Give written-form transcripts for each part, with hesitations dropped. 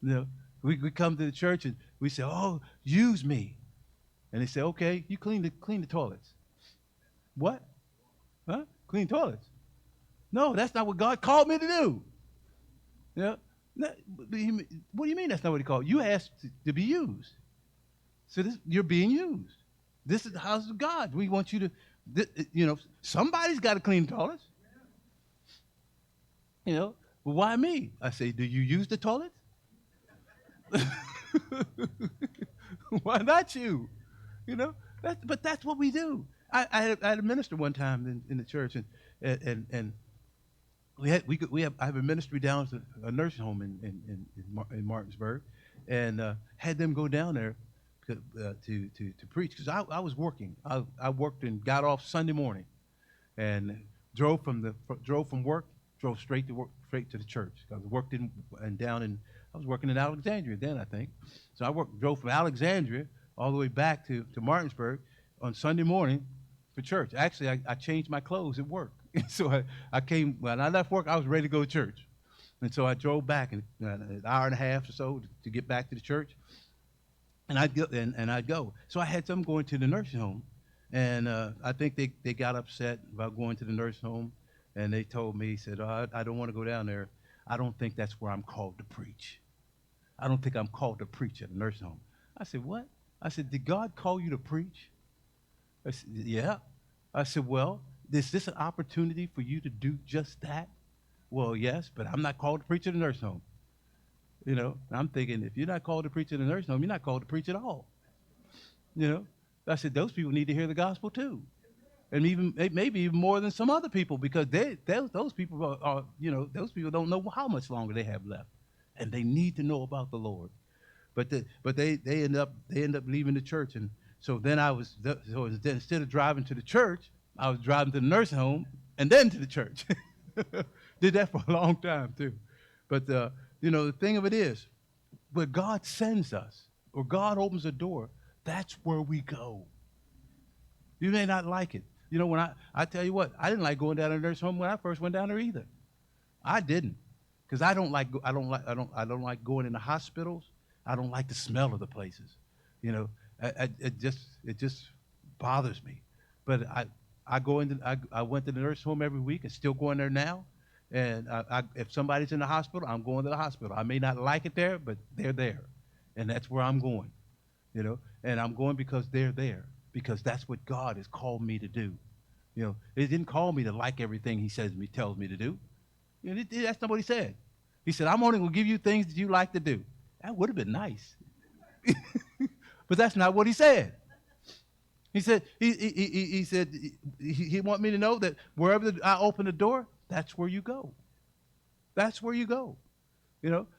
You know, we come to the church and we say, "Oh, use me," and they say, "Okay, you clean the toilets." What? Huh? Clean toilets? No, that's not what God called me to do. You know, what do you mean that's not what He called? You asked to be used. So you're being used. This is the house of God. We want you to, somebody's got to clean the toilets. Well, why me? I say, do you use the toilets? Why not you? You know, but that's what we do. I had a minister one time in the church, and I have a ministry down at a nursing home in Martinsburg, and had them go down there to preach because I was working. I worked and got off Sunday morning, and drove from work, drove straight to work, straight to the church. I worked in and down in I was working in Alexandria then, I think. So drove from Alexandria all the way back to Martinsburg on Sunday morning for church. Actually, I changed my clothes at work. So I came when I left work. I was ready to go to church, and so I drove back an hour and a half or so to get back to the church, and I'd go. So I had them going to the nursing home, and I think they got upset about going to the nursing home, and they told me, said, oh, I don't want to go down there. I don't think that's where I'm called to preach. I don't think I'm called to preach at a nursing home. I said, what? I said, did God call you to preach? I said, yeah. I said, well, is this an opportunity for you to do just that? Well, yes, but I'm not called to preach at a nursing home. I'm thinking if you're not called to preach at a nursing home, you're not called to preach at all. You know, I said those people need to hear the gospel too, and even maybe even more than some other people because those people those people don't know how much longer they have left, and they need to know about the Lord. But they end up leaving the church, and so then instead of driving to the church, I was driving to the nursing home and then to the church. Did that for a long time too. But the thing of it is, where God sends us or God opens a door, that's where we go. You may not like it. When I tell you what, I didn't like going down to the nursing home when I first went down there either. I didn't, because I don't like going into hospitals. I don't like the smell of the places. It just bothers me. But I went to the nursing home every week and still going there now. And if somebody's in the hospital, I'm going to the hospital. I may not like it there, but they're there, and that's where I'm going. And I'm going because they're there because that's what God has called me to do. He didn't call me to like everything He tells me to do. That's not what He said. He said, I'm only going to give you things that you like to do. That would have been nice. But that's not what He said. He said he want me to know that wherever I open the door, that's where you go. That's where you go.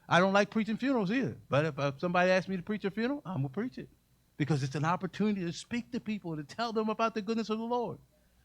I don't like preaching funerals either. But if somebody asks me to preach a funeral, I'm gonna preach it because it's an opportunity to speak to people and to tell them about the goodness of the Lord.